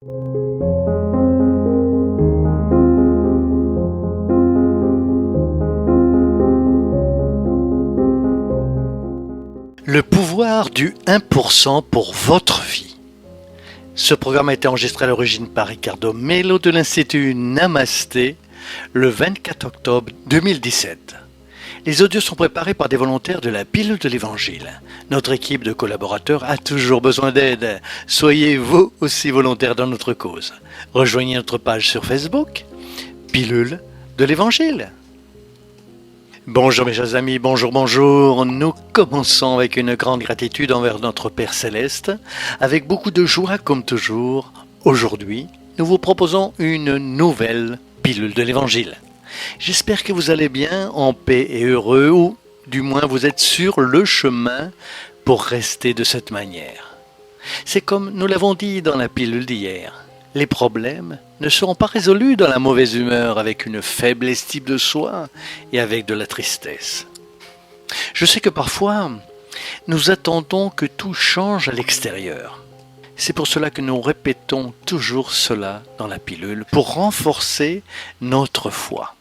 Le pouvoir du 1% pour votre vie. Ce programme a été enregistré à l'origine par Ricardo Mello de l'Institut Namasté le 24 octobre 2017. Les audios sont préparés par des volontaires de la Pilule de l'Évangile. Notre équipe de collaborateurs a toujours besoin d'aide. Soyez vous aussi volontaires dans notre cause. Rejoignez notre page sur Facebook, Pilule de l'Évangile. Bonjour mes chers amis, bonjour. Nous commençons avec une grande gratitude envers notre Père Céleste, avec beaucoup de joie comme toujours. Aujourd'hui, nous vous proposons une nouvelle pilule de l'Évangile. J'espère que vous allez bien, en paix et heureux, ou du moins vous êtes sur le chemin pour rester de cette manière. C'est comme nous l'avons dit dans la pilule d'hier. Les problèmes ne seront pas résolus dans la mauvaise humeur, avec une faible estime de soi et avec de la tristesse. Je sais que parfois, nous attendons que tout change à l'extérieur. C'est pour cela que nous répétons toujours cela dans la pilule, pour renforcer notre foi.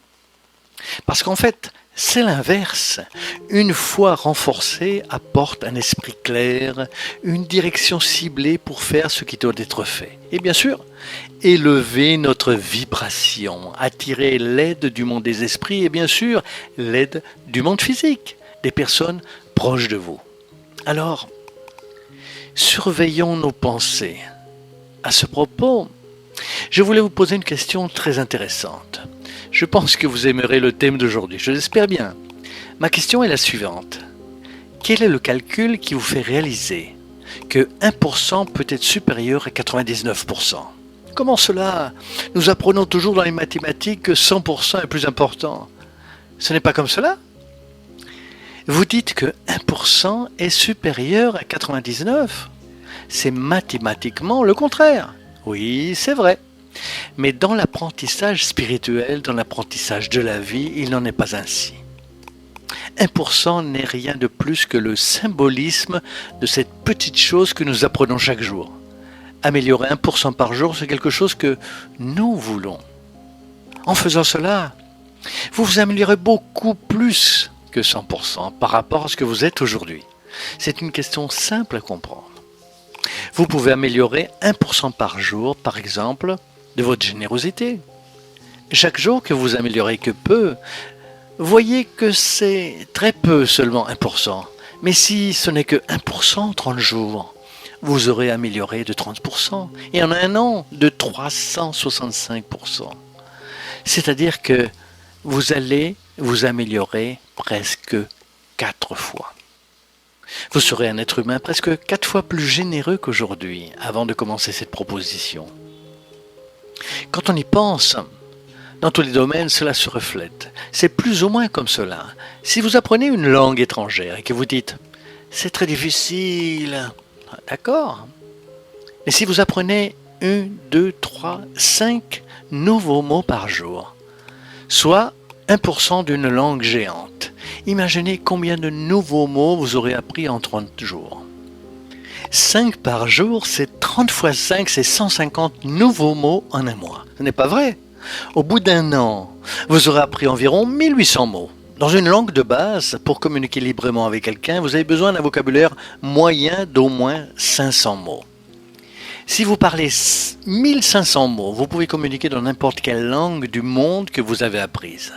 Parce qu'en fait, c'est l'inverse. Une foi renforcée apporte un esprit clair, une direction ciblée pour faire ce qui doit être fait. Et bien sûr, élever notre vibration, attirer l'aide du monde des esprits et bien sûr l'aide du monde physique, des personnes proches de vous. Alors, surveillons nos pensées. À ce propos, je voulais vous poser une question très intéressante. Je pense que vous aimerez le thème d'aujourd'hui, je l'espère bien. Ma question est la suivante. Quel est le calcul qui vous fait réaliser que 1% peut être supérieur à 99%? Comment cela? Nous apprenons toujours dans les mathématiques que 100% est plus important. Ce n'est pas comme cela? Vous dites que 1% est supérieur à 99%. C'est mathématiquement le contraire. Oui, c'est vrai. Mais dans l'apprentissage spirituel, dans l'apprentissage de la vie, il n'en est pas ainsi. 1% n'est rien de plus que le symbolisme de cette petite chose que nous apprenons chaque jour. Améliorer 1% par jour, c'est quelque chose que nous voulons. En faisant cela, vous vous améliorez beaucoup plus que 100% par rapport à ce que vous êtes aujourd'hui. C'est une question simple à comprendre. Vous pouvez améliorer 1% par jour, par exemple, de votre générosité. Chaque jour que vous améliorez que peu, voyez que c'est très peu seulement 1%. Mais si ce n'est que 1% en 30 jours, vous aurez amélioré de 30%. Et en un an, de 365%. C'est-à-dire que vous allez vous améliorer presque 4 fois. Vous serez un être humain presque 4 fois plus généreux qu'aujourd'hui, avant de commencer cette proposition. Quand on y pense, dans tous les domaines, cela se reflète. C'est plus ou moins comme cela. Si vous apprenez une langue étrangère et que vous dites « c'est très difficile », d'accord. Mais si vous apprenez 1, 2, 3, 5 nouveaux mots par jour, soit 1% d'une langue géante, imaginez combien de nouveaux mots vous aurez appris en 30 jours. 5 par jour, c'est 30 fois 5, c'est 150 nouveaux mots en un mois. Ce n'est pas vrai? Au bout d'un an, vous aurez appris environ 1800 mots. Dans une langue de base, pour communiquer librement avec quelqu'un, vous avez besoin d'un vocabulaire moyen d'au moins 500 mots. Si vous parlez 1500 mots, vous pouvez communiquer dans n'importe quelle langue du monde que vous avez apprise.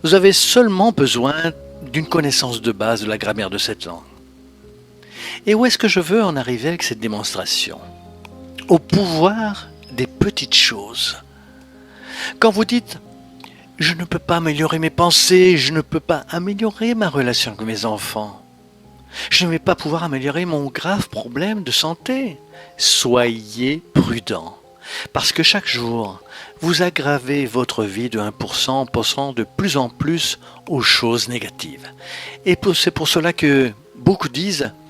Vous avez seulement besoin d'une connaissance de base de la grammaire de cette langue. Et où est-ce que je veux en arriver avec cette démonstration? Au pouvoir des petites choses. Quand vous dites « je ne peux pas améliorer mes pensées, je ne peux pas améliorer ma relation avec mes enfants, je ne vais pas pouvoir améliorer mon grave problème de santé », soyez prudent. Parce que chaque jour, vous aggravez votre vie de 1% en pensant de plus en plus aux choses négatives. Et c'est pour cela que beaucoup disent «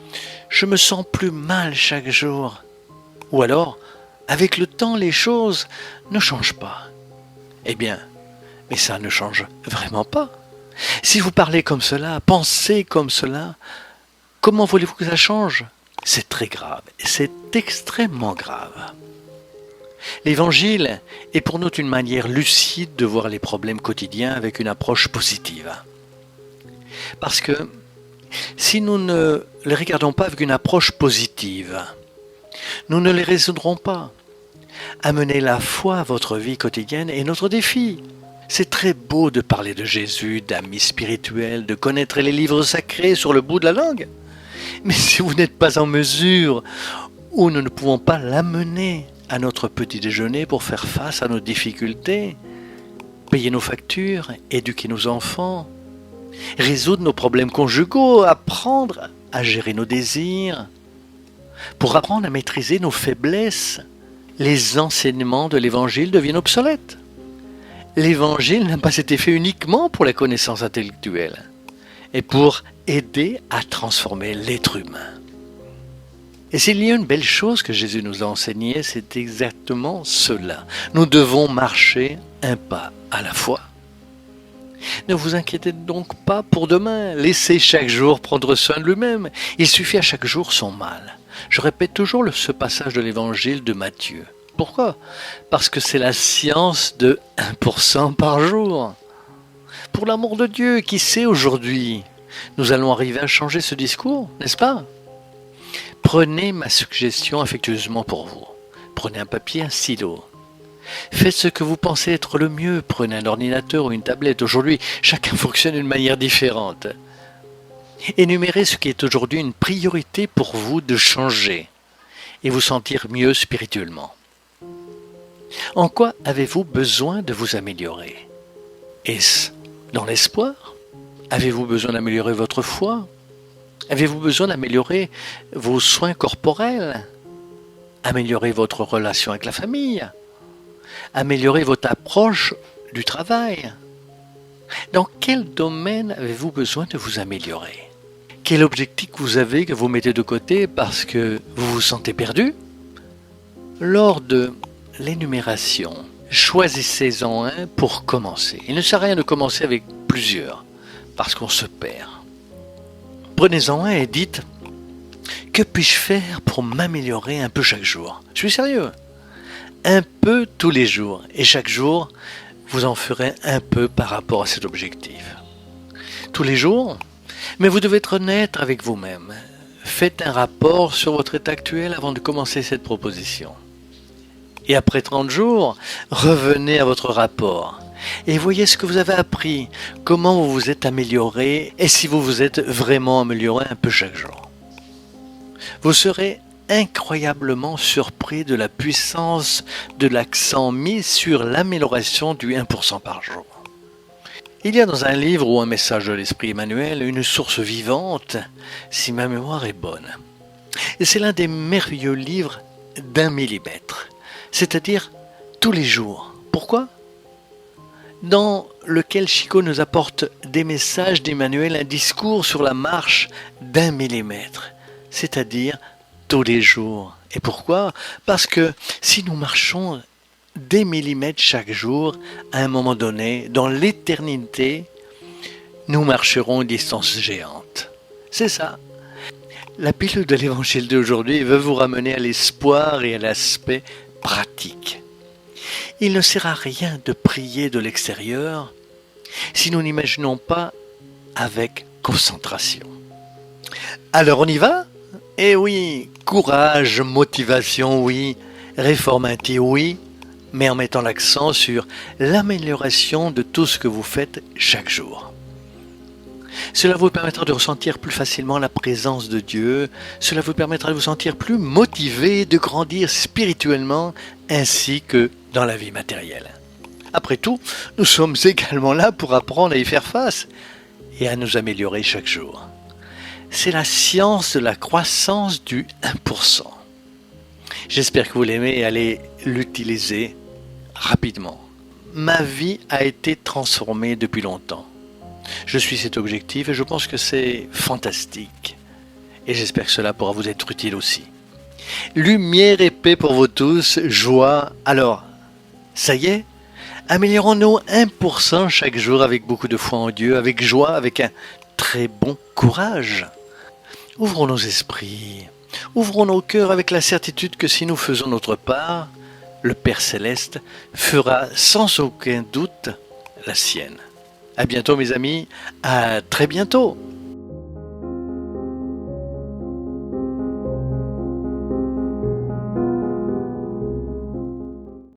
je me sens plus mal chaque jour ». Ou alors, avec le temps, les choses ne changent pas. Eh bien, mais ça ne change vraiment pas. Si vous parlez comme cela, pensez comme cela, comment voulez-vous que ça change? C'est très grave, c'est extrêmement grave. L'évangile est pour nous une manière lucide de voir les problèmes quotidiens avec une approche positive. Parce que si nous ne les regardons pas avec une approche positive, nous ne les résoudrons pas. Amener la foi à votre vie quotidienne est notre défi. C'est très beau de parler de Jésus, d'amis spirituels, de connaître les livres sacrés sur le bout de la langue. Mais si vous n'êtes pas en mesure, ou nous ne pouvons pas l'amener à notre petit déjeuner pour faire face à nos difficultés, payer nos factures, éduquer nos enfants, résoudre nos problèmes conjugaux, apprendre à gérer nos désirs, pour apprendre à maîtriser nos faiblesses, les enseignements de l'Évangile deviennent obsolètes. L'Évangile n'a pas été fait uniquement pour la connaissance intellectuelle, et pour aider à transformer l'être humain. Et s'il y a une belle chose que Jésus nous a enseignée, c'est exactement cela. Nous devons marcher un pas à la fois. Ne vous inquiétez donc pas pour demain. Laissez chaque jour prendre soin de lui-même. Il suffit à chaque jour son mal. Je répète toujours ce passage de l'Évangile de Matthieu. Pourquoi? Parce que c'est la science de 1% par jour. Pour l'amour de Dieu, qui sait aujourd'hui? Nous allons arriver à changer ce discours, n'est-ce pas? Prenez ma suggestion affectueusement pour vous. Prenez un papier, un stylo. Faites ce que vous pensez être le mieux. Prenez un ordinateur ou une tablette. Aujourd'hui, chacun fonctionne d'une manière différente. Énumérez ce qui est aujourd'hui une priorité pour vous de changer et vous sentir mieux spirituellement. En quoi avez-vous besoin de vous améliorer? Est-ce dans l'espoir? Avez-vous besoin d'améliorer votre foi? Avez-vous besoin d'améliorer vos soins corporels? Améliorer votre relation avec la famille? Améliorer votre approche du travail? Dans quel domaine avez-vous besoin de vous améliorer? Quel objectif vous avez que vous mettez de côté parce que vous vous sentez perdu? Lors de l'énumération, choisissez-en un pour commencer. Il ne sert à rien de commencer avec plusieurs, parce qu'on se perd. Prenez-en un et dites « Que puis-je faire pour m'améliorer un peu chaque jour ?» Je suis sérieux. Un peu tous les jours. Et chaque jour, vous en ferez un peu par rapport à cet objectif. Tous les jours, mais vous devez être honnête avec vous-même. Faites un rapport sur votre état actuel avant de commencer cette proposition. Et après 30 jours, revenez à votre rapport. Et voyez ce que vous avez appris, comment vous vous êtes amélioré et si vous vous êtes vraiment amélioré un peu chaque jour. Vous serez incroyablement surpris de la puissance de l'accent mis sur l'amélioration du 1% par jour. Il y a dans un livre ou un message de l'Esprit Emmanuel une source vivante, si ma mémoire est bonne. Et c'est l'un des merveilleux livres d'1 millimètre, c'est-à-dire tous les jours. Pourquoi? Dans lequel Chico nous apporte des messages d'Emmanuel, un discours sur la marche d'1 millimètre, c'est-à-dire tous les jours. Et pourquoi? Parce que si nous marchons des millimètres chaque jour, à un moment donné, dans l'éternité, nous marcherons une distance géante. C'est ça. La pilule de l'évangile d'aujourd'hui veut vous ramener à l'espoir et à l'aspect pratique. Il ne sert à rien de prier de l'extérieur si nous n'imaginons pas avec concentration. Alors on y va? Eh oui, courage, motivation, oui, réforme intime, oui, mais en mettant l'accent sur l'amélioration de tout ce que vous faites chaque jour. Cela vous permettra de ressentir plus facilement la présence de Dieu, cela vous permettra de vous sentir plus motivé, de grandir spirituellement ainsi que dans la vie matérielle. Après tout, nous sommes également là pour apprendre à y faire face et à nous améliorer chaque jour. C'est la science de la croissance du 1%. J'espère que vous l'aimez et allez l'utiliser rapidement. Ma vie a été transformée depuis longtemps. Je suis cet objectif et je pense que c'est fantastique. Et j'espère que cela pourra vous être utile aussi. Lumière et paix pour vous tous, joie. Alors, ça y est, améliorons-nous 1% chaque jour avec beaucoup de foi en Dieu, avec joie, avec un très bon courage. Ouvrons nos esprits, ouvrons nos cœurs avec la certitude que si nous faisons notre part, le Père Céleste fera sans aucun doute la sienne. À bientôt mes amis, à très bientôt.